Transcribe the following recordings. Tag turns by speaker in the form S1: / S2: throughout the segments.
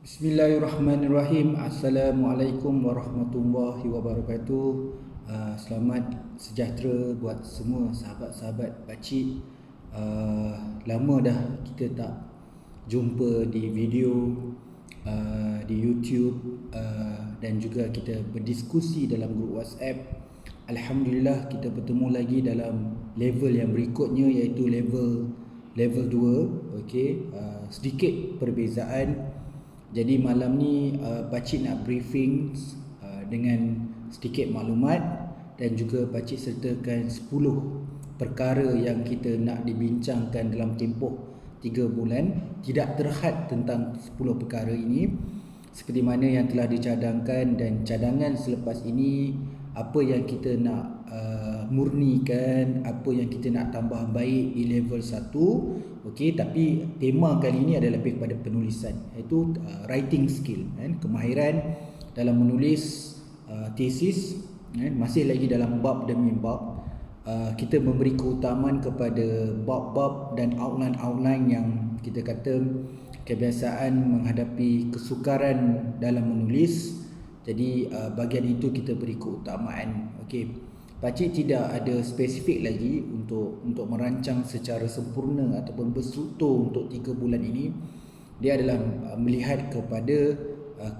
S1: Bismillahirrahmanirrahim. Assalamualaikum warahmatullahi wabarakatuh. Selamat sejahtera buat semua sahabat-sahabat pakcik. Lama dah kita tak jumpa di video di YouTube dan juga kita berdiskusi dalam grup WhatsApp. Alhamdulillah kita bertemu lagi dalam level yang berikutnya, iaitu level 2. Okey, sedikit perbezaan. Jadi malam ni pakcik nak briefing dengan sedikit maklumat dan juga pakcik sertakan 10 perkara yang kita nak dibincangkan dalam tempoh 3 bulan. Tidak terhad tentang 10 perkara ini seperti mana yang telah dicadangkan, dan cadangan selepas ini apa yang kita nak murnikan, apa yang kita nak tambah baik di level 1. Okey, tapi tema kali ini adalah lebih kepada penulisan, iaitu writing skill, kemahiran dalam menulis tesis. Masih lagi dalam bab demi bab. Kita memberi keutamaan kepada bab-bab dan outline-outline yang kita kata kebiasaan menghadapi kesukaran dalam menulis. Jadi bahagian itu kita beri keutamaan. Okey, pakcik tidak ada spesifik lagi untuk merancang secara sempurna ataupun berstruktur untuk 3 bulan ini. Dia adalah melihat kepada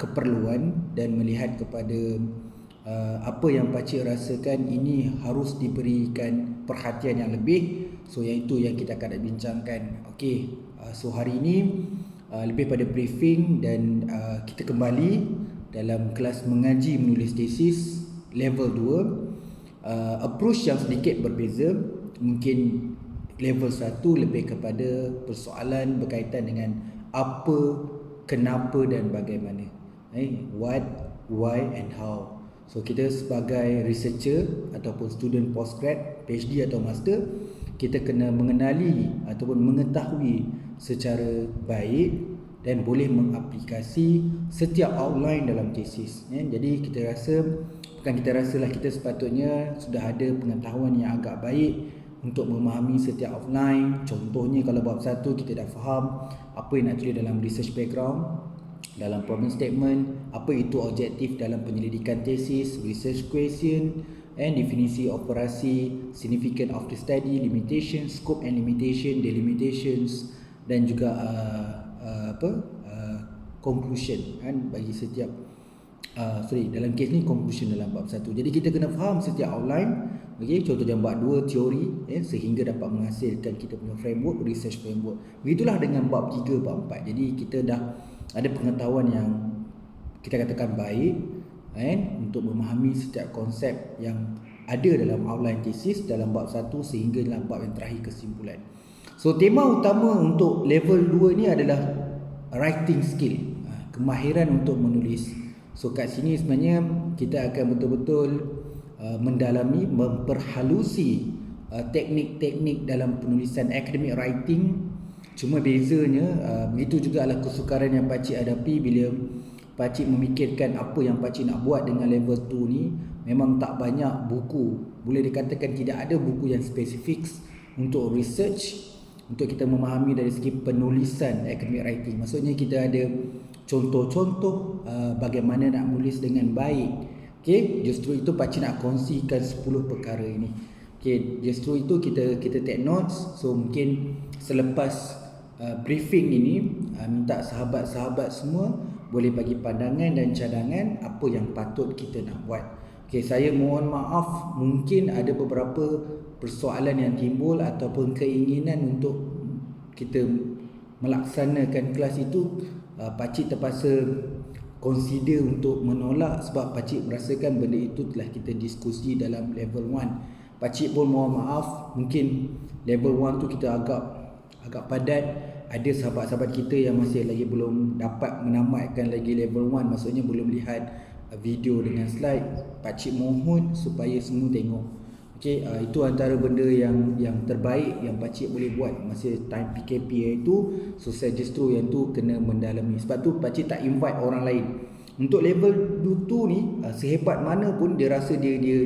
S1: keperluan dan melihat kepada apa yang pakcik rasakan ini harus diberikan perhatian yang lebih. So yang itu yang kita akan bincangkan. Okey, so hari ini lebih pada briefing, dan kita kembali dalam kelas mengaji menulis tesis level 2. Approach yang sedikit berbeza. Mungkin level 1 lebih kepada persoalan berkaitan dengan apa, kenapa dan bagaimana. What, why and how. So kita sebagai researcher ataupun student postgrad, PhD atau master, kita kena mengenali ataupun mengetahui secara baik dan boleh mengaplikasi setiap outline dalam tesis. Jadi kita rasalah kita sepatutnya sudah ada pengetahuan yang agak baik untuk memahami setiap outline. Contohnya kalau bab 1 kita dah faham apa yang nak tulis dalam research background, dalam problem statement, apa itu objektif dalam penyelidikan tesis, research question, and definisi operasi, significance of the study, limitation, scope and limitation, delimitations, dan juga conclusion bagi setiap dalam kes ni conclusion dalam bab 1. Jadi kita kena faham setiap outline. Okey, contoh dalam bab 2 teori sehingga dapat menghasilkan kita punya framework, research framework. Begitulah dengan bab 3, bab 4. Jadi kita dah ada pengetahuan yang kita katakan baik untuk memahami setiap konsep yang ada dalam outline tesis dalam bab 1 sehingga dalam bab yang terakhir kesimpulan. So tema utama untuk level 2 ni adalah writing skill, kemahiran untuk menulis. So kat sini sebenarnya kita akan betul-betul mendalami, memperhalusi teknik-teknik dalam penulisan academic writing. Cuma bezanya begitu juga adalah kesukaran yang pakcik hadapi bila pakcik memikirkan apa yang pakcik nak buat dengan level 2 ni. Memang tak banyak buku, boleh dikatakan tidak ada buku yang spesifik untuk research, untuk kita memahami dari segi penulisan academic writing. Maksudnya kita ada contoh-contoh bagaimana nak menulis dengan baik. Okey, justru itu pakcik nak kongsikan 10 perkara ini. Okey, justru itu kita take notes. So mungkin selepas briefing ini minta sahabat-sahabat semua boleh bagi pandangan dan cadangan apa yang patut kita nak buat. Okey, saya mohon maaf mungkin ada beberapa persoalan yang timbul ataupun keinginan untuk kita melaksanakan kelas itu. Pakcik terpaksa consider untuk menolak sebab pakcik merasakan benda itu telah kita diskusi dalam level 1. Pakcik pun mohon maaf, mungkin level 1 tu kita agak padat. Ada sahabat-sahabat kita yang masih lagi belum dapat menamatkan lagi level 1, maksudnya belum lihat video dengan slide. Pakcik mohon supaya semua tengok. Okey, itu antara benda yang terbaik yang pakcik boleh buat masa time PKP itu. So saya justru yang tu kena mendalami. Sebab tu pakcik tak invite orang lain. Untuk level 2 ni, sehebat mana pun dia rasa dia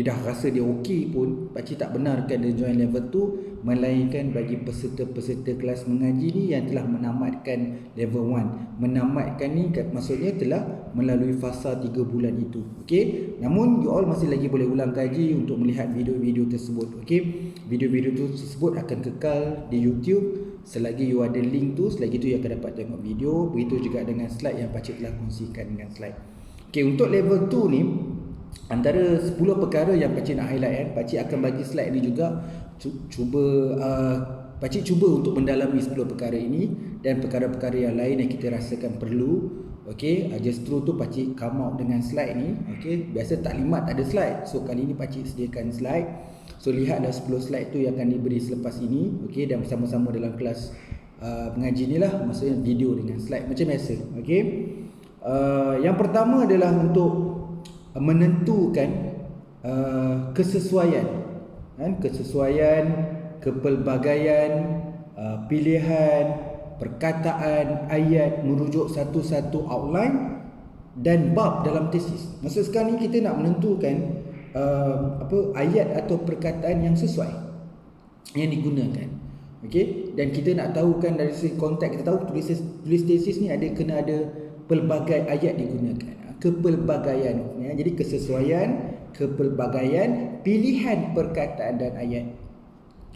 S1: dah rasa dia okey pun, pakcik tak benarkan dia join level 2. melainkan bagi peserta-peserta kelas mengaji ni yang telah menamatkan level 1. Menamatkan ni maksudnya telah melalui fasa 3 bulan itu. Okey, namun you all masih lagi boleh ulang kaji untuk melihat video-video tersebut. Okey, video-video tersebut akan kekal di YouTube selagi you ada link tu, selagi tu you akan dapat tengok video. Begitu juga dengan slide yang pakcik telah kongsikan dengan slide. Okey, untuk level 2 ni, antara 10 perkara yang pakcik nak highlight kan, pakcik akan bagi slide ni juga. Pakcik cuba untuk mendalami 10 perkara ini dan perkara-perkara yang lain yang kita rasakan perlu. Okey, just through tu pakcik come out dengan slide ni. Okey, biasa taklimat ada slide. So kali ni pakcik sediakan slide. So lihatlah 10 slide tu yang akan diberi selepas ini. Okey, dan bersama-sama dalam kelas mengaji ni lah, maksudnya video dengan slide macam biasa. Okey. Yang pertama adalah untuk menentukan kesesuaian, kesesuaian, kepelbagaian, pilihan, perkataan, ayat merujuk satu-satu outline dan bab dalam tesis. Maksud sekarang ni kita nak menentukan ayat atau perkataan yang sesuai yang digunakan. Okey, dan kita nak tahu kan dari segi konteks, kita tahu tulis tesis ni kena ada pelbagai ayat digunakan. Kepelbagaian ya. Jadi kesesuaian, kepelbagaian, pilihan perkataan dan ayat.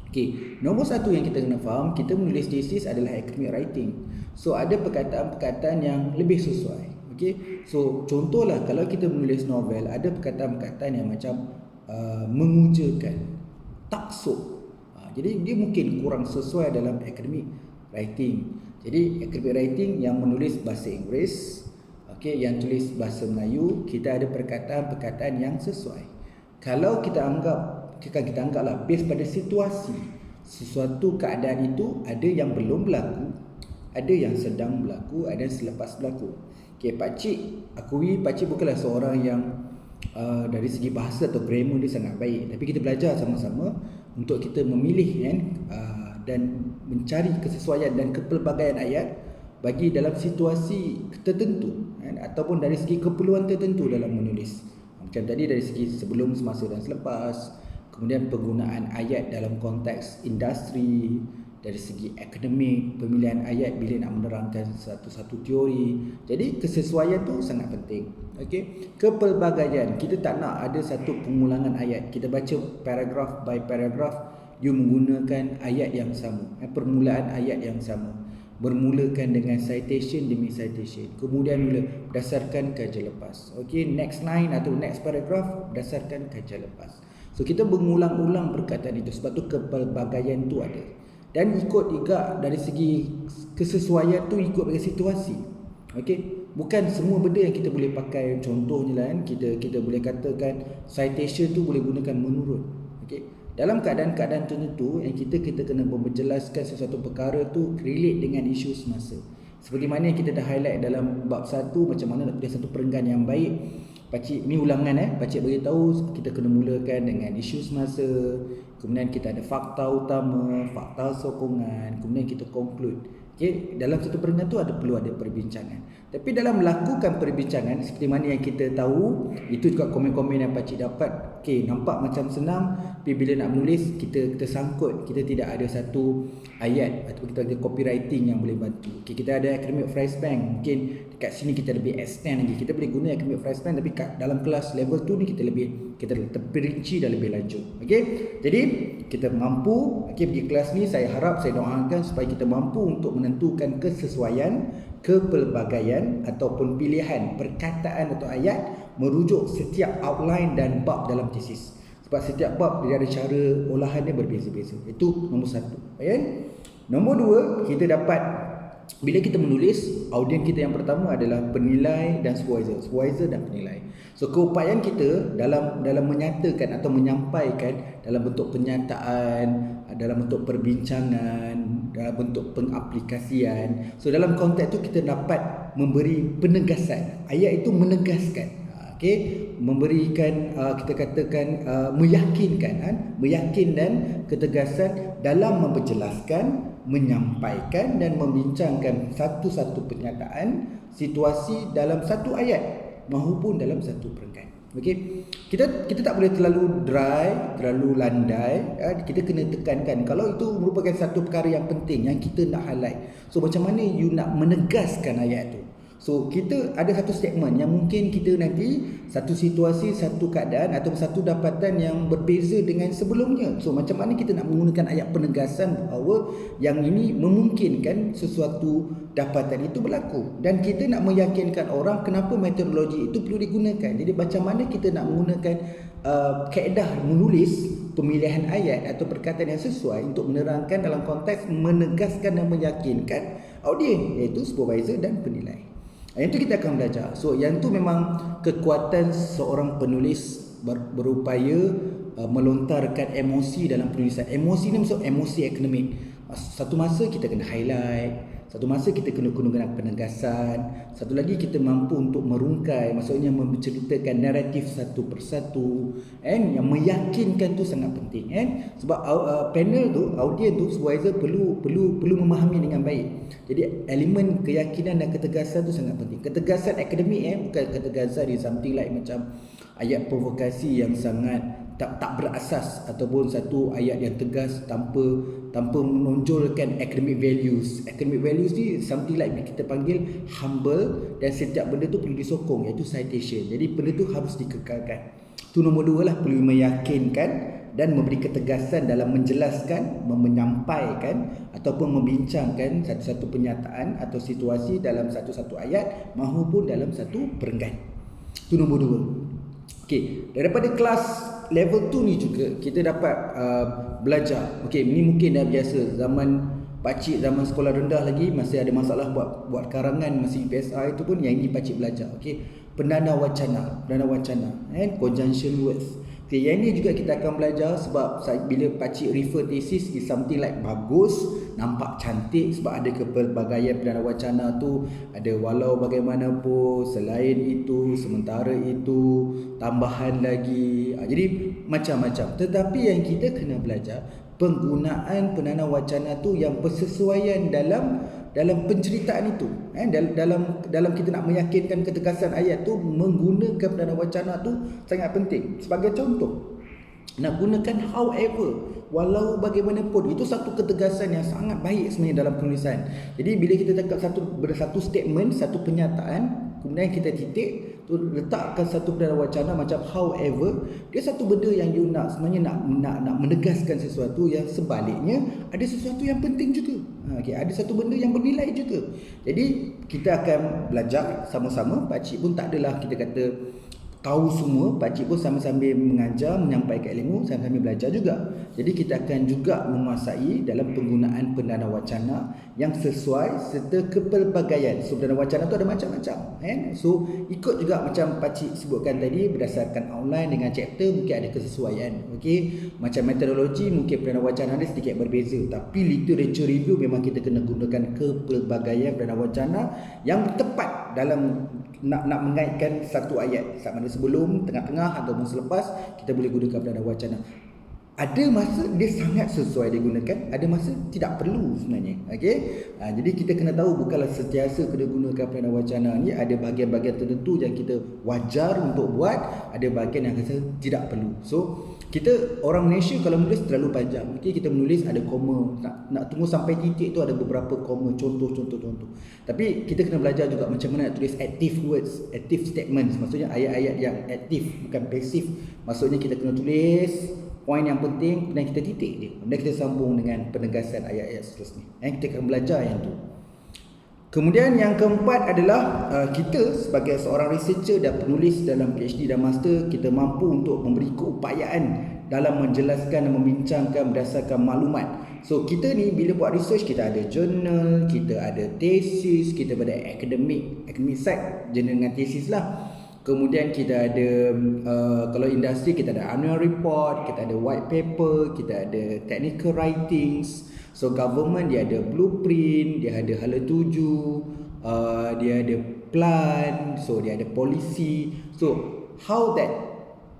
S1: Okey, nombor satu yang kita kena faham, kita menulis tesis adalah academic writing. So ada perkataan-perkataan yang lebih sesuai. Okey, so contohlah kalau kita menulis novel, ada perkataan-perkataan yang macam mengujakan, taksub. Jadi dia mungkin kurang sesuai dalam academic writing. Jadi academic writing yang menulis bahasa Inggeris, okey, yang tulis bahasa Melayu, kita ada perkataan-perkataan yang sesuai. Kalau kita anggaplah based pada situasi, sesuatu keadaan itu ada yang belum berlaku, ada yang sedang berlaku, ada yang selepas berlaku. Okey, pakcik akui pakcik bukanlah seorang yang dari segi bahasa atau grammar dia sangat baik, tapi kita belajar sama-sama untuk kita memilih kan, dan mencari kesesuaian dan kepelbagaian ayat bagi dalam situasi tertentu kan, ataupun dari segi keperluan tertentu dalam menulis. Macam tadi dari segi sebelum, semasa dan selepas, kemudian penggunaan ayat dalam konteks industri, dari segi akademik, pemilihan ayat bila nak menerangkan satu-satu teori. Jadi kesesuaian tu sangat penting. Okey, kepelbagaian, kita tak nak ada satu pengulangan ayat. Kita baca paragraf by paragraf, you menggunakan ayat yang sama, permulaan ayat yang sama, bermulakan dengan citation demi citation, kemudian mula berdasarkan kajian lepas. Okey, next line atau next paragraph berdasarkan kajian lepas. So kita mengulang-ulang perkataan itu, sebab tu kepelbagaian tu ada. Dan ikut juga dari segi kesesuaian tu ikut dengan situasi. Okey, bukan semua benda yang kita boleh pakai. Contohnya lah kan, kita boleh katakan citation tu boleh gunakan menurut. Okey, dalam keadaan-keadaan tertentu yang kita kena menjelaskan sesuatu perkara tu relate dengan isu semasa. Seperti mana yang kita dah highlight dalam bab 1, macam mana nak tulis satu perenggan yang baik. Pakcik ni ulangan pakcik beritahu kita kena mulakan dengan isu semasa, kemudian kita ada fakta utama, fakta sokongan, kemudian kita conclude. Okey, dalam satu perenggan tu perlu ada perbincangan. Tapi dalam melakukan perbincangan, seperti mana yang kita tahu, itu juga komen-komen yang pakcik dapat. Okey, nampak macam senang, tapi bila nak menulis kita sangkut, kita tidak ada satu ayat atau kita ada copywriting yang boleh bantu. Okey, kita ada academic phrase bank. Mungkin dekat sini kita lebih extend lagi. Kita boleh guna academic phrase bank, tapi dalam kelas level 2 ni kita terperinci dan lebih lanjut. Okey, jadi kita mampu pergi kelas ni, saya harap, saya doakan supaya kita mampu untuk menentukan kesesuaian, kepelbagaian ataupun pilihan perkataan atau ayat merujuk setiap outline dan bab dalam tesis. Sebab setiap bab dia ada cara olahannya berbeza-beza. Itu nombor 1. Kan? Nombor 2, kita dapat bila kita menulis, audien kita yang pertama adalah penilai dan supervisor dan penilai. So keupayaan kita dalam menyatakan atau menyampaikan dalam bentuk penyataan, dalam bentuk perbincangan, dalam bentuk pengaplikasian. So dalam konteks itu kita dapat memberi penegasan. Ayat itu menegaskan. Okey, memberikan kita katakan meyakin dan ketegasan dalam memperjelaskan, menyampaikan dan membincangkan satu-satu pernyataan, situasi dalam satu ayat maupun dalam satu perenggan. Okey, kita tak boleh terlalu dry, terlalu landai. Kita kena tekankan kalau itu merupakan satu perkara yang penting yang kita nak highlight. So macam mana you nak menegaskan ayat tu? So kita ada satu statement yang mungkin kita nanti satu situasi, satu keadaan atau satu dapatan yang berbeza dengan sebelumnya. So macam mana kita nak menggunakan ayat penegasan bahawa yang ini memungkinkan sesuatu dapatan itu berlaku, dan kita nak meyakinkan orang kenapa metodologi itu perlu digunakan. Jadi macam mana kita nak menggunakan kaedah menulis pemilihan ayat atau perkataan yang sesuai untuk menerangkan dalam konteks menegaskan dan meyakinkan audien, iaitu supervisor dan penilai. Yang itu kita akan belajar. So yang tu memang kekuatan seorang penulis berupaya melontarkan emosi dalam penulisan. Emosi ni maksud emosi akademik. Satu masa kita kena highlight, satu masa kita kena gunakan penegasan, satu lagi kita mampu untuk merungkai, maksudnya menceritakan naratif satu persatu, yang meyakinkan tu sangat penting. Sebab panel tu, audien tu, supervisor perlu memahami dengan baik. Jadi elemen keyakinan dan ketegasan tu sangat penting. Ketegasan akademik, bukan ketegasan di something like macam ayat provokasi yang sangat tak berasas, ataupun satu ayat yang tegas tanpa menonjolkan academic values. Academic values ni something like kita panggil humble, dan setiap benda tu perlu disokong, iaitu citation. Jadi benda tu harus dikekalkan. Tu nombor 2 lah, perlu meyakinkan dan memberi ketegasan dalam menjelaskan, menyampaikan ataupun membincangkan satu-satu penyataan atau situasi dalam satu-satu ayat maupun dalam satu perenggan. Tu nombor 2. Okey, daripada kelas level 2 ni juga kita dapat belajar. Okey, ni mungkin dah biasa. Zaman pakcik, zaman sekolah rendah lagi masih ada masalah buat karangan, masih PSI itu pun yang ini pakcik belajar. Okey, pendana wacana, conjunction words. Okay, yang ini juga kita akan belajar sebab bila pakcik refer thesis is something like bagus, nampak cantik sebab ada kepelbagaian perdana wacana tu, ada walau bagaimanapun, selain itu, sementara itu, tambahan lagi. Jadi macam-macam. Tetapi yang kita kena belajar penggunaan perdana wacana tu yang persesuaian dalam penceritaan itu. Dalam kita nak meyakinkan ketegasan ayat tu, menggunakan perdana wacana tu sangat penting. Sebagai contoh, nak gunakan however, walau bagaimanapun, itu satu ketegasan yang sangat baik sebenarnya dalam penulisan. Jadi bila kita cakap satu statement, satu penyataan, kemudian kita titik tu, letakkan satu perdana wacana macam however, dia satu benda yang you sebenarnya nak menegaskan sesuatu yang sebaliknya ada sesuatu yang penting juga. Okay, ada satu benda yang bernilai juga. Jadi kita akan belajar sama-sama. Pakcik pun tak adalah kita kata tahu semua, pakcik pun sambil mengajar, menyampaikan ilmu, sambil belajar juga. Jadi kita akan juga menguasai dalam penggunaan perdana wacana yang sesuai serta kepelbagaian. So perdana wacana tu ada macam-macam. So ikut juga macam pakcik sebutkan tadi, berdasarkan outline dengan chapter mungkin ada kesesuaian. Okey, macam metodologi mungkin perdana wacana dia sedikit berbeza, tapi literature review memang kita kena gunakan kepelbagaian perdana wacana yang tepat dalam nak mengaitkan satu ayat, sama ada sebelum, tengah-tengah ataupun selepas, kita boleh gunakan perdana wacana. Ada masa dia sangat sesuai digunakan, ada masa tidak perlu sebenarnya. Okey, jadi kita kena tahu bukanlah sentiasa kena gunakan perdana wacana ni. Ada bahagian-bahagian tertentu yang kita wajar untuk buat, ada bahagian yang rasa tidak perlu. So kita orang Malaysia kalau menulis terlalu panjang. Okey, kita menulis ada koma, nak tunggu sampai titik tu ada beberapa koma, contoh. Tapi kita kena belajar juga macam mana nak tulis active words, active statements, maksudnya ayat-ayat yang aktif, bukan pasif. Maksudnya kita kena tulis poin yang penting dan kita titik dia. Kemudian kita sambung dengan penegasan ayat-ayat seterusnya. Kita akan belajar yang tu. Kemudian yang keempat adalah kita sebagai seorang researcher dan penulis dalam PhD dan master, kita mampu untuk memberi keupayaan dalam menjelaskan dan membincangkan berdasarkan maklumat. So kita ni bila buat research, kita ada jurnal, kita ada tesis, kita pada academic side, jurnal dengan tesis lah. Kemudian kita ada kalau industri kita ada annual report, kita ada white paper, kita ada technical writings. So government dia ada blueprint, dia ada hala tuju, dia ada plan, so dia ada policy. So how that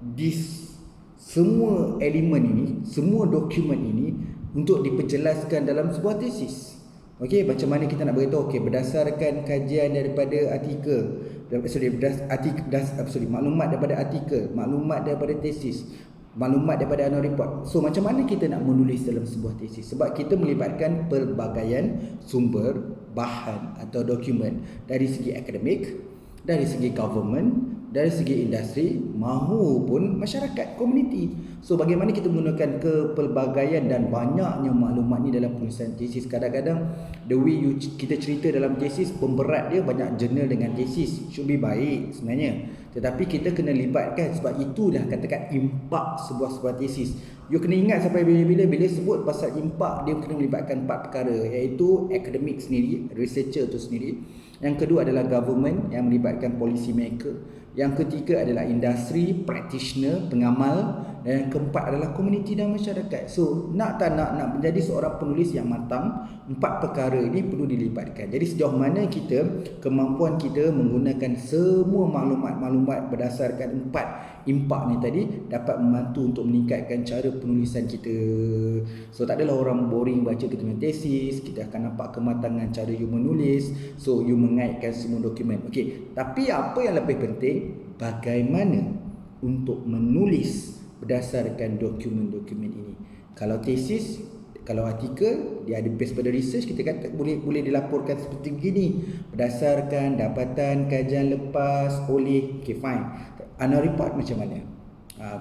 S1: this semua elemen ini, semua dokumen ini untuk diperjelaskan dalam sebuah tesis. Okey, macam mana kita nak beritahu? Okey, berdasarkan kajian daripada maklumat daripada artikel, maklumat daripada tesis, maklumat daripada annual report. So macam mana kita nak menulis dalam sebuah tesis? Sebab kita melibatkan pelbagaian sumber, bahan atau dokumen dari segi akademik, dari segi government, dari segi industri maupun masyarakat, komuniti. So bagaimana kita menggunakan kepelbagaian dan banyaknya maklumat ni dalam penulisan tesis. Kadang-kadang the way kita cerita dalam tesis, pemberat dia banyak jurnal dengan tesis, should be baik sebenarnya, tetapi kita kena libatkan, sebab itulah katakan impak sebuah tesis. You kena ingat sampai bila sebut pasal impak, dia kena melibatkan 4 perkara, iaitu akademik sendiri, researcher tu sendiri. Yang kedua adalah government yang melibatkan policy maker. Yang ketiga adalah industri, practitioner, pengamal. Dan yang keempat adalah komuniti dan masyarakat. So nak tak nak menjadi seorang penulis yang matang, 4 perkara ini perlu dilibatkan. Jadi sejauh mana kemampuan kita menggunakan semua maklumat berdasarkan 4 impak ni tadi dapat membantu untuk meningkatkan cara penulisan kita. So tak adalah orang boring baca kita punya tesis, kita akan nampak kematangan cara you menulis. So you mengaitkan semua dokumen. Okey, tapi apa yang lebih penting, bagaimana untuk menulis berdasarkan dokumen-dokumen ini. Kalau tesis, kalau artikel, dia ada base pada research, kita kata boleh dilaporkan seperti begini, berdasarkan dapatan kajian lepas oleh, okay fine. Annual report macam mana?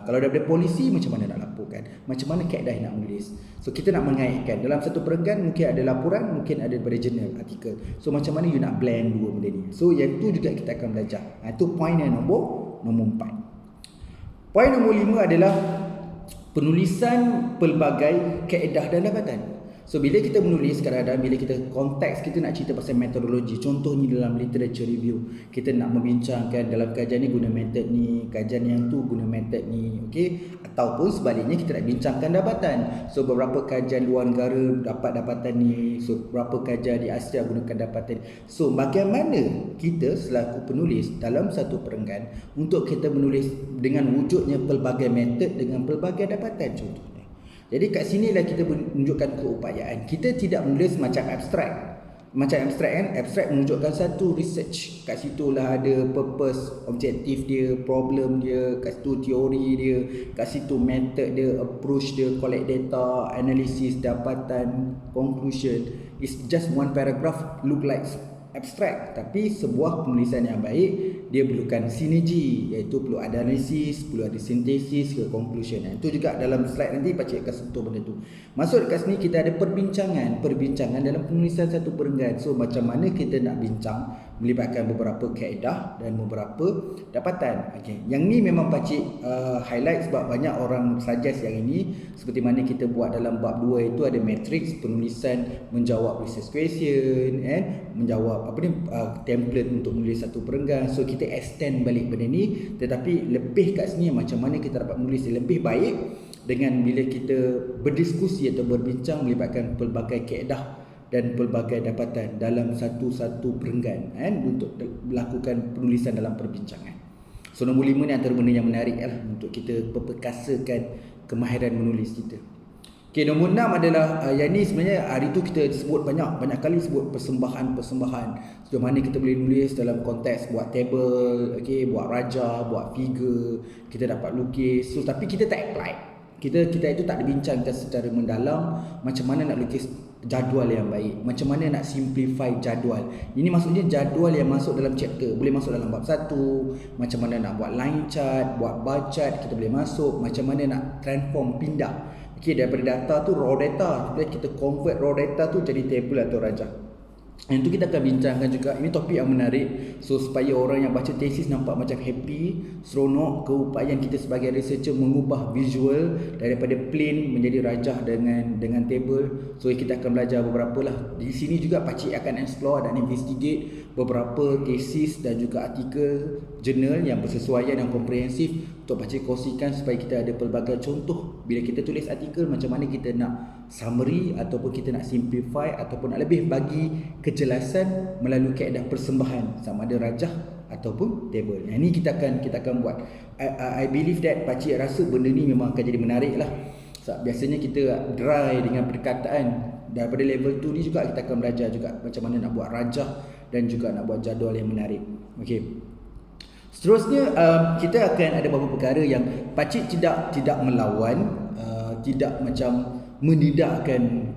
S1: Kalau daripada polisi, macam mana nak laporkan? Macam mana kaedah nak menulis? So kita nak mengaitkan dalam satu perenggan, mungkin ada laporan, mungkin ada daripada jurnal, artikel. So macam mana you nak blend dua benda ni? So yang tu juga kita akan belajar. Itu point yang nombor 4. Poin nombor 5 adalah penulisan pelbagai kaedah dan dapatan. So bila kita menulis, kadang-kadang bila kita konteks, kita nak cerita pasal metodologi. Contohnya dalam literature review, kita nak membincangkan dalam kajian ni guna metod ni, kajian yang tu guna metod ni, okey? Ataupun sebaliknya kita nak bincangkan dapatan. So beberapa kajian luar negara dapat dapatan ni, so beberapa kajian di Asia gunakan dapatan. So bagaimana kita selaku penulis dalam satu perenggan untuk kita menulis dengan wujudnya pelbagai metod dengan pelbagai dapatan contohnya. Jadi kat sinilah kita menunjukkan keupayaan. Kita tidak menulis macam abstrak. Macam abstrak kan, abstrak menunjukkan satu research. Kat situlah ada purpose, objektif dia, problem dia, kat situ teori dia, kat situ method dia, approach dia, collect data, analysis, dapatan, conclusion. It's just one paragraph, look like abstrak, tapi sebuah penulisan yang baik dia perlukan sinergi, iaitu perlu ada analisis, perlu ada sintesis ke conclusion. Itu juga dalam slide nanti pakcik akan sentuh benda tu. Masuk dekat sini kita ada perbincangan dalam penulisan satu perenggan. So macam mana kita nak bincang melibatkan beberapa kaedah dan beberapa dapatan. Okey, yang ni memang pakcik highlight sebab banyak orang suggest yang ini, seperti mana kita buat dalam bab 2 itu ada matrix penulisan menjawab research question menjawab template untuk menulis satu perenggan. So kita extend balik benda ni, tetapi lebih kat sini macam mana kita dapat menulis lebih baik dengan bila kita berdiskusi atau berbincang melibatkan pelbagai kaedah dan pelbagai dapatan dalam satu-satu perenggan untuk melakukan penulisan dalam perbincangan. So nombor 5 ni antara benda yang menarik lah untuk kita perkasakan kemahiran menulis kita. Okay, nombor 6 adalah yang ni sebenarnya hari tu kita sebut banyak kali sebut persembahan. Sejauh mana kita boleh nulis dalam konteks buat table, okay, buat raja, buat figure, kita dapat lukis. So tapi kita tak apply. Kita itu tak dibincangkan secara mendalam macam mana nak lukis jadual yang baik, macam mana nak simplify jadual. Ini maksudnya jadual yang masuk dalam chapter, boleh masuk dalam bab 1, macam mana nak buat line chart, buat bar chart, kita boleh masuk, macam mana nak transform, pindah. Okay, daripada data tu raw data, kita convert raw data tu jadi table atau rajah. Yang tu kita akan bincangkan juga. Ini topik yang menarik. So supaya orang yang baca tesis nampak macam happy, seronok, keupayaan kita sebagai researcher mengubah visual daripada plain menjadi rajah dengan table. So kita akan belajar beberapa lah. Di sini juga pakcik akan explore dan investigate beberapa tesis dan juga artikel jurnal yang bersesuaian dan komprehensif untuk pakcik kongsikan supaya kita ada pelbagai contoh bila kita tulis artikel, macam mana kita nak summary ataupun kita nak simplify ataupun nak lebih bagi kejelasan melalui kaedah persembahan sama ada rajah ataupun table. Yang ni kita akan buat. I believe that pakcik rasa benda ni memang akan jadi menarik lah. Sebab biasanya kita dry dengan perkataan daripada level 2 ni juga kita akan belajar juga macam mana nak buat rajah dan juga nak buat jadual yang menarik. Okey. Seterusnya kita akan ada beberapa perkara yang pakcik tidak melawan, tidak macam menidakkan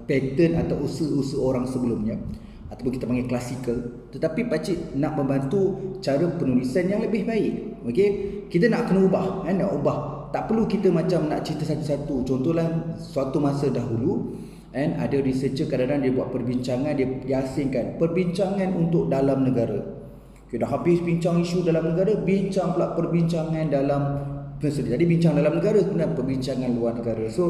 S1: pattern atau usaha-usaha orang sebelumnya ataupun kita panggil klasikal, tetapi pakcik nak membantu cara penulisan yang lebih baik. Okey, kita nak kena ubah, nak ubah. Tak perlu kita macam nak cerita satu-satu. Contohlah suatu masa dahulu ada researcher kadang-kadang dia buat perbincangan, dia asingkan perbincangan untuk dalam negara. Okay, dah habis bincang isu dalam negara, bincang pula perbincangan dalam jadi bincang dalam negara sebenarnya perbincangan luar negara. So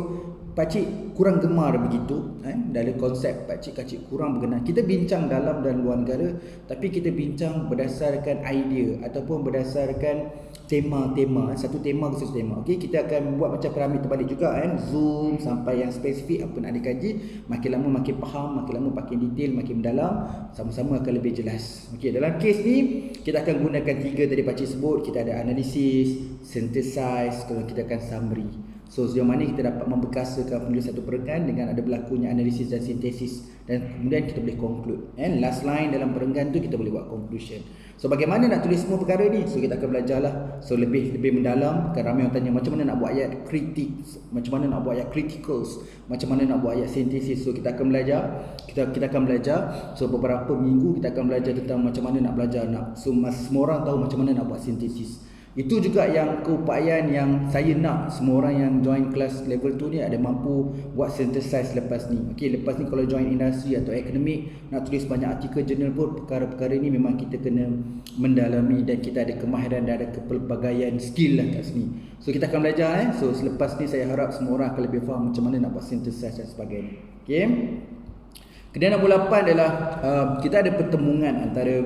S1: pakcik kurang gemar begitu dalam konsep pakcik kurang berkenan. Kita bincang dalam dan luar negara, tapi kita bincang berdasarkan idea ataupun berdasarkan tema-tema, satu tema ke satu tema. Okey, kita akan buat macam piramid terbalik juga zoom sampai yang spesifik apa nak dikaji, makin lama makin faham, makin lama makin detail, makin mendalam, sama-sama akan lebih jelas. Okey, dalam kes ni kita akan gunakan 3 tadi pakcik sebut. Kita ada analisis, synthesize, kalau kita akan summary. So sejauh mana kita dapat memberkasakan penulis satu perenggan dengan ada berlakunya analisis dan sintesis, dan kemudian kita boleh conclude. And last line dalam perenggan tu kita boleh buat conclusion. So bagaimana nak tulis semua perkara ni? So kita akan belajarlah. So lebih mendalam. Kan ramai orang tanya macam mana nak buat ayat kritik, macam mana nak buat ayat criticals, macam mana nak buat ayat sintesis. So kita akan belajar. Kita akan belajar. So beberapa minggu kita akan belajar tentang macam mana nak belajar semua orang tahu macam mana nak buat sintesis. Itu juga yang keupayaan yang saya nak semua orang yang join kelas level 2 ni ada mampu buat synthesize lepas ni. Okey, lepas ni kalau join industri atau akademik, nak tulis banyak artikel jurnal pun, perkara-perkara ni memang kita kena mendalami dan kita ada kemahiran dan ada kepelbagaian skill lah kat sini. So kita akan belajar So selepas ni saya harap semua orang akan lebih faham macam mana nak buat synthesize dan sebagainya. Okey. Kemudian nombor 8 adalah kita ada pertemuan antara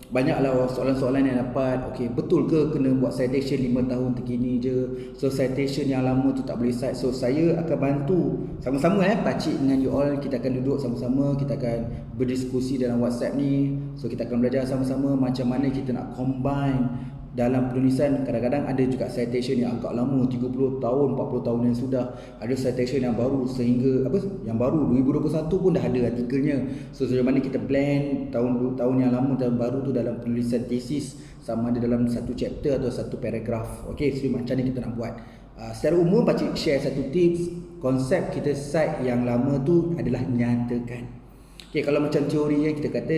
S1: banyaklah soalan-soalan yang dapat. Okey, betul ke kena buat citation 5 tahun terkini je? So citation yang lama tu tak boleh cite. So saya akan bantu sama-sama pakcik dengan you all. Kita akan duduk sama-sama, kita akan berdiskusi dalam WhatsApp ni. So kita akan belajar sama-sama macam mana kita nak combine dalam penulisan. Kadang-kadang ada juga citation yang agak lama, 30 tahun, 40 tahun yang sudah. Ada citation yang baru sehingga yang baru 2021 pun dah ada artikelnya. So sejauh mana kita blend tahun yang lama dan baru tu dalam penulisan tesis, sama ada dalam satu chapter atau satu paragraf. Okey, so macam ni kita nak buat. Secara umum pakcik share satu tips. Konsep kita cite yang lama tu adalah nyatakan. Okay, kalau macam teori kita kata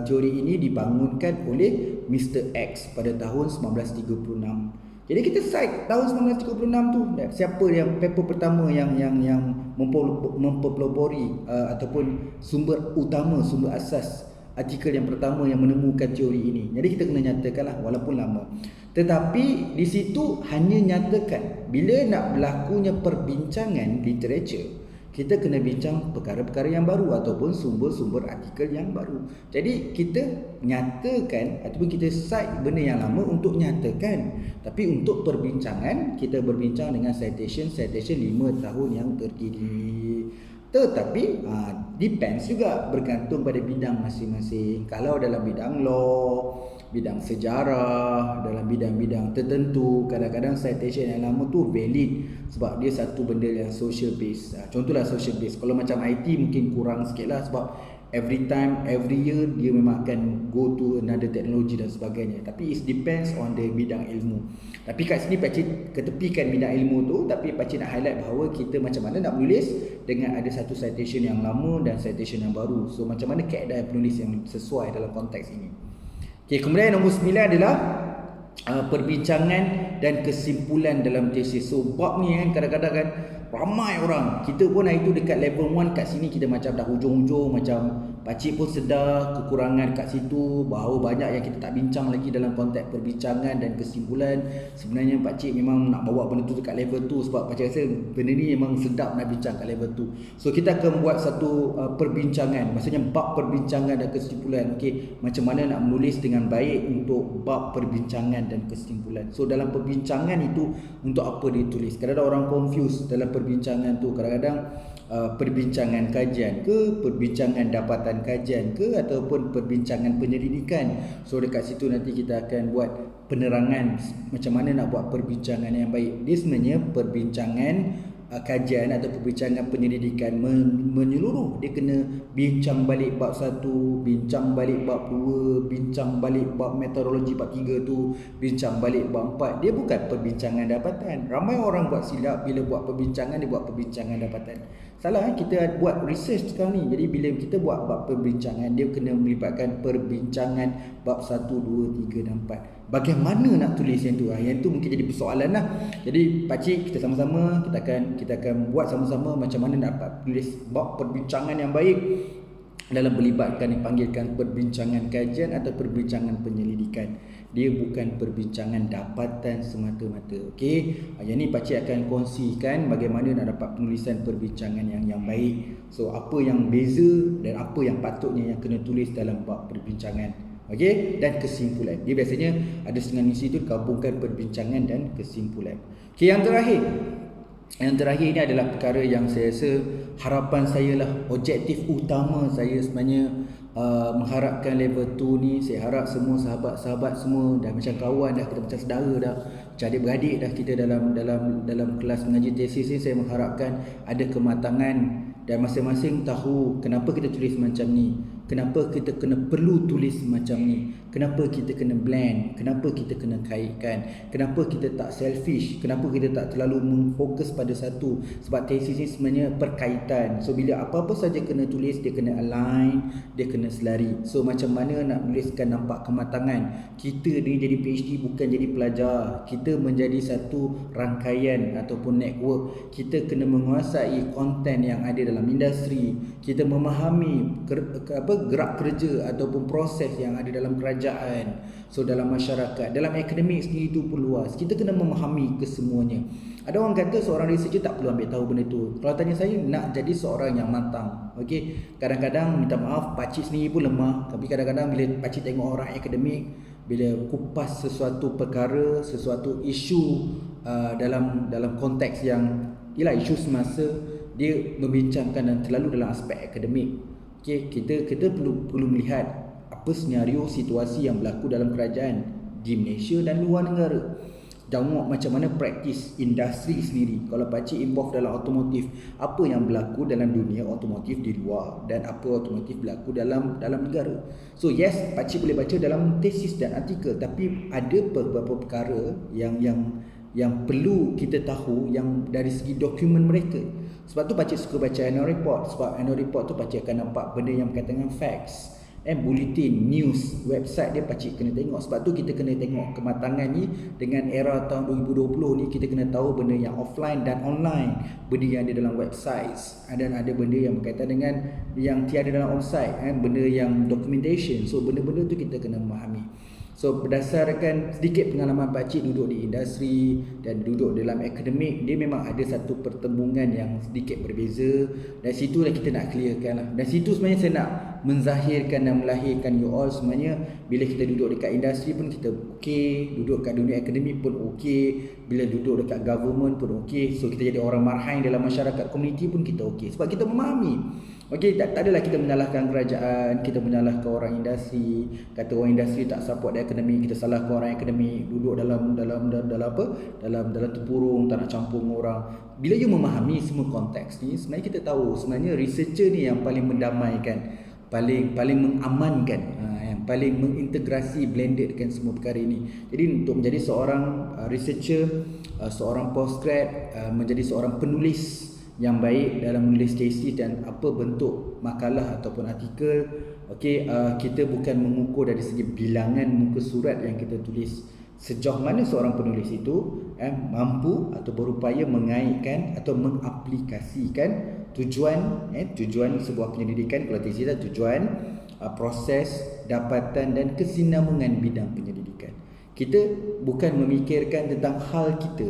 S1: teori ini dibangunkan oleh Mr. X pada tahun 1936. Jadi kita cite tahun 1936 tu. Siapa yang paper pertama yang mempelopori ataupun sumber utama, sumber asas artikel yang pertama yang menemukan teori ini. Jadi kita kena nyatakanlah walaupun lama. Tetapi di situ hanya nyatakan. Bila nak berlakunya perbincangan literature, kita kena bincang perkara-perkara yang baru ataupun sumber-sumber artikel yang baru. Jadi kita nyatakan ataupun kita cite benda yang lama untuk nyatakan. Tapi untuk perbincangan, kita berbincang dengan citation 5 tahun yang terkini. Tetapi depends juga, bergantung pada bidang masing-masing. Kalau dalam bidang law, bidang sejarah, dalam bidang-bidang tertentu, kadang-kadang citation yang lama tu valid sebab dia satu benda yang social base. Contohlah social base. Kalau macam IT mungkin kurang sikit lah sebab every year dia memang akan go to another technology dan sebagainya. Tapi it depends on the bidang ilmu. Tapi kat sini pakcik ketepikan bidang ilmu tu, tapi pakcik nak highlight bahawa kita macam mana nak menulis dengan ada satu citation yang lama dan citation yang baru. So macam mana kaedah penulis yang sesuai dalam konteks ini. Okay, kemudian nombor 9 adalah perbincangan dan kesimpulan dalam tesis. So bab ni kadang-kadang ramai orang. Kita pun hari tu dekat level 1 kat sini kita macam dah hujung-hujung, macam pakcik pun sedar kekurangan kat situ, bahawa banyak yang kita tak bincang lagi dalam konteks perbincangan dan kesimpulan. Sebenarnya pakcik memang nak bawa benda tu dekat level 2 sebab pakcik rasa benda ni memang sedap nak bincang kat level 2. So kita akan buat satu perbincangan, maksudnya bab perbincangan dan kesimpulan. Okey, macam mana nak menulis dengan baik untuk bab perbincangan dan kesimpulan. So dalam perbincangan itu untuk apa ditulis? Kadang-kadang orang confuse dalam perbincangan tu. Kadang-kadang perbincangan kajian ke, perbincangan dapatan kajian ke, ataupun perbincangan penyelidikan. So dekat situ nanti kita akan buat penerangan macam mana nak buat perbincangan yang baik. Dia sebenarnya perbincangan kajian atau perbincangan penyelidikan menyeluruh. Dia kena bincang balik bab 1, bincang balik bab 2, bincang balik bab metodologi bab 3 tu, bincang balik bab 4. Dia bukan perbincangan dapatan. Ramai orang buat silap bila buat perbincangan, dia buat perbincangan dapatan. Salah, kita buat research sekarang ni. Jadi bila kita buat bab perbincangan, dia kena melibatkan perbincangan bab 1, 2, 3 dan 4. Bagaimana nak tulis yang tu? Yang tu mungkin jadi persoalan lah. Jadi pakcik, kita sama-sama kita akan buat sama-sama macam mana nak dapat tulis bab perbincangan yang baik dalam melibatkan dipanggilkan perbincangan kajian atau perbincangan penyelidikan. Dia bukan perbincangan dapatan semata-mata. Okey, yang ni pakcik akan kongsikan bagaimana nak dapat penulisan perbincangan yang baik. So apa yang beza dan apa yang patutnya yang kena tulis dalam bab perbincangan. Okey, dan kesimpulan. Dia biasanya ada setengah misi tu gabungkan perbincangan dan kesimpulan. Okey, yang terakhir. Yang terakhir ni adalah perkara yang saya rasa harapan saya lah, objektif utama saya sebenarnya mengharapkan level 2 ni. Saya harap semua sahabat-sahabat semua dah macam kawan dah, kita macam saudara dah, macam adik-beradik dah kita dalam kelas mengaji tesis ni. Saya mengharapkan ada kematangan dan masing-masing tahu kenapa kita tulis macam ni, kenapa kita perlu tulis macam ni, kenapa kita kena blend, kenapa kita kena kaitkan, kenapa kita tak selfish, kenapa kita tak terlalu memfokus pada satu. Sebab tesis ni sebenarnya perkaitan. So bila apa-apa saja kena tulis, dia kena align, dia kena selari. So macam mana nak tuliskan nampak kematangan. Kita ni jadi PhD bukan jadi pelajar. Kita menjadi satu rangkaian ataupun network. Kita kena menguasai konten yang ada dalam industri. Kita memahami gerak kerja ataupun proses yang ada dalam kerajaan, so dalam masyarakat, dalam akademik sendiri itu pun luas. Kita kena memahami kesemuanya. Ada orang kata seorang researcher tak perlu ambil tahu benda tu. Kalau tanya saya, nak jadi seorang yang matang. Okey, kadang-kadang minta maaf, pakcik sendiri pun lemah. Tapi kadang-kadang bila pakcik tengok orang akademik, bila kupas sesuatu perkara, sesuatu isu dalam konteks yang ialah isu semasa, dia membincangkan dan terlalu dalam aspek akademik. Okay, kita perlu melihat apa senario situasi yang berlaku dalam kerajaan di Malaysia dan luar negara. Tengok macam mana praktis industri sendiri. Kalau pakcik involved dalam otomotif, apa yang berlaku dalam dunia otomotif di luar dan apa otomotif berlaku dalam negara. So yes, pakcik boleh baca dalam tesis dan artikel, tapi ada beberapa perkara yang perlu kita tahu yang dari segi dokumen mereka. Sebab tu pakcik suka baca annual report. Sebab annual report tu pakcik akan nampak benda yang berkaitan dengan facts, bulletin, news, website dia pakcik kena tengok. Sebab tu kita kena tengok kematangan ni. Dengan era tahun 2020 ni, kita kena tahu benda yang offline dan online, benda yang ada dalam website, dan ada benda yang berkaitan dengan yang tiada dalam onsite, benda yang documentation. So benda-benda tu kita kena memahami. So berdasarkan sedikit pengalaman pakcik duduk di industri dan duduk dalam akademik, dia memang ada satu pertembungan yang sedikit berbeza. Dan situ lah kita nak clearkan lah. Dan situ sebenarnya saya nak menzahirkan dan melahirkan you all sebenarnya. Bila kita duduk dekat industri pun kita okey, duduk kat dunia akademik pun okey, bila duduk dekat government pun okey. So kita jadi orang marhain dalam masyarakat komuniti pun kita okey, sebab kita memahami. Okey, tak adalah kita menyalahkan kerajaan, kita menyalahkan orang industri, kata orang industri tak support dia akademik, kita salahkan orang akademik duduk dalam apa? Dalam tempurung, tak nak campur dengan orang. Bila you memahami semua konteks ni, sebenarnya kita tahu sebenarnya researcher ni yang paling mendamaikan, paling mengamankan, yang paling mengintegrasi, blendedkan semua perkara ini. Jadi untuk menjadi seorang researcher, seorang postgrad, menjadi seorang penulis yang baik dalam menulis tesis dan apa bentuk makalah ataupun artikel, okey, kita bukan mengukur dari segi bilangan muka surat yang kita tulis. Sejauh mana seorang penulis itu mampu atau berupaya mengaitkan atau mengaplikasikan tujuan sebuah penyelidikan. Kalau tesis adalah tujuan, proses, dapatan dan kesinambungan bidang penyelidikan. Kita bukan memikirkan tentang hal kita,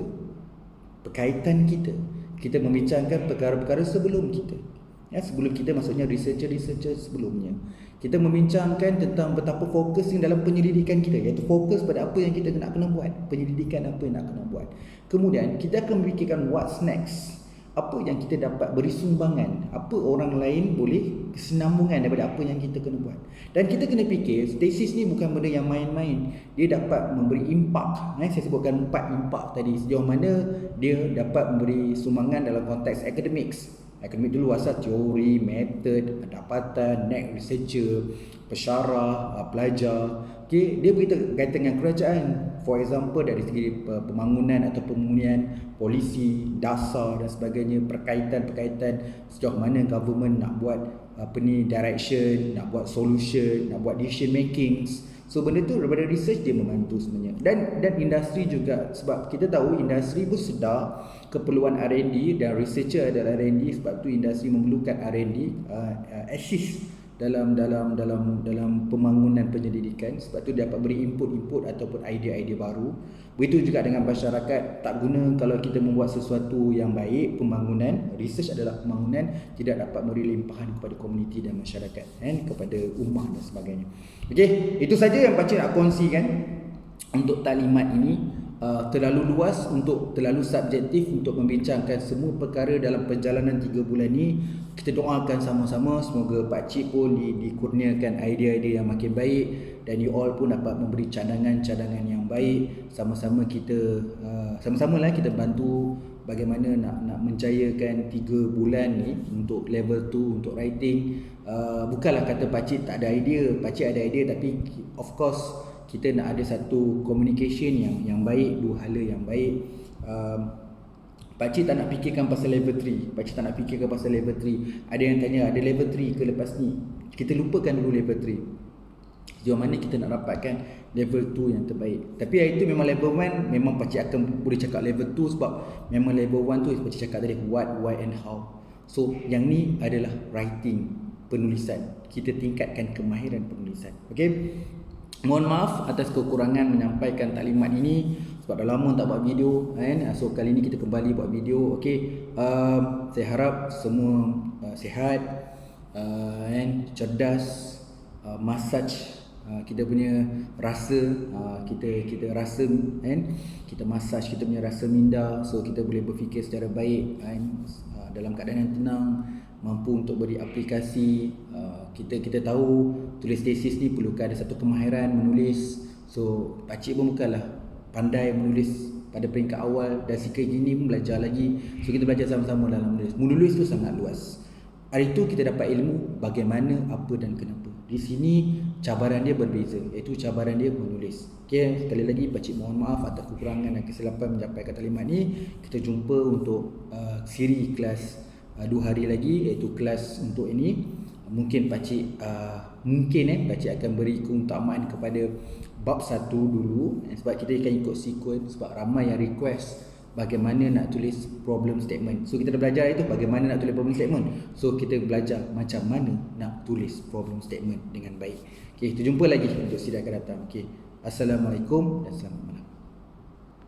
S1: berkaitan kita. Kita membincangkan perkara-perkara sebelum kita. Sebelum kita, maksudnya researcher sebelumnya. Kita membincangkan tentang betapa fokusnya dalam penyelidikan kita, iaitu fokus pada apa yang kita nak kena buat, penyelidikan apa yang nak kena buat. Kemudian kita akan memikirkan what's next. apa yang kita dapat beri sumbangan, apa orang lain boleh kesinambungan daripada apa yang kita kena buat. Dan kita kena fikir tesis ni bukan benda yang main-main. Dia dapat memberi impak. Saya sebutkan 4 impak tadi, sejauh mana dia dapat memberi sumbangan dalam konteks academics. Akademik dulu asal teori, metod, pendapatan, net researcher, pesyarah, pelajar. Okay, dia berkaitan dengan kerajaan. For example, dari segi pembangunan atau pemulihan polisi, dasar dan sebagainya, perkaitan-perkaitan sejauh mana government nak buat direction, nak buat solution, nak buat decision making. So benda tu daripada research dia membantu sebenarnya. Dan industri juga, sebab kita tahu industri pun sedar keperluan R&D dan researcher adalah R&D, sebab tu industri memerlukan R&D assist dalam pembangunan penyelidikan. Sebab tu dia dapat beri input ataupun idea-idea baru. Begitu juga dengan masyarakat. Tak guna kalau kita membuat sesuatu yang baik, pembangunan, research adalah pembangunan, tidak dapat memberi limpahan kepada komuniti dan masyarakat, kepada ummah dan sebagainya. Okey, itu saja yang pakcik nak kongsikan untuk taklimat ini. Terlalu luas, terlalu subjektif untuk membincangkan semua perkara dalam perjalanan 3 bulan ni. Kita doakan sama-sama semoga pakcik pun dikurniakan idea-idea yang makin baik, dan you all pun dapat memberi cadangan-cadangan yang baik. Sama-sama kita bantu bagaimana nak menjayakan 3 bulan ni untuk level 2 untuk writing. Bukanlah kata pakcik tak ada idea, pakcik ada idea, tapi of course kita nak ada satu communication yang baik, dua hala yang baik. Pakcik tak nak fikirkan pasal level 3. Pakcik tak nak fikirkan pasal level 3. Ada yang tanya, ada level 3 ke lepas ni? Kita lupakan dulu level 3. Sejauh mana kita nak dapatkan level 2 yang terbaik. Tapi hari tu memang level 1, memang pakcik akan boleh cakap level 2, sebab memang level 1 tu pakcik cakap tadi what, why and how. So yang ni adalah writing, penulisan. Kita tingkatkan kemahiran penulisan. Okay, mohon maaf atas kekurangan menyampaikan taklimat ini, sebab dah lama tak buat video kan. So kali ni kita kembali buat video. Okey, saya harap semua sihat, cerdas, massage kita punya rasa, kita rasa kan, kita massage kita punya rasa minda, so kita boleh berfikir secara baik kan, dalam keadaan yang tenang, mampu untuk beri aplikasi. Kita tahu tulis tesis ni perlukan ada satu kemahiran menulis. So pakcik pun bukanlah pandai menulis pada peringkat awal, dan sikit gini pun belajar lagi. So kita belajar sama-sama dalam menulis. Menulis tu sangat luas. Hari tu kita dapat ilmu bagaimana, apa dan kenapa. Di sini cabaran dia berbeza, iaitu cabaran dia menulis. Okay, sekali lagi pakcik mohon maaf atas kekurangan dan kesilapan menyampaikan taklimat ni. Kita jumpa untuk siri kelas 2 hari lagi, iaitu kelas untuk ini. Mungkin pakcik pakcik akan beri keutamaan kepada bab 1 dulu, sebab kita akan ikut sequence, sebab ramai yang request bagaimana nak tulis problem statement. So kita dah belajar itu bagaimana nak tulis problem statement. So kita belajar macam mana nak tulis problem statement dengan baik. Okay, kita jumpa lagi untuk sidang akan datang. Okay, Assalamualaikum dan selamat malam.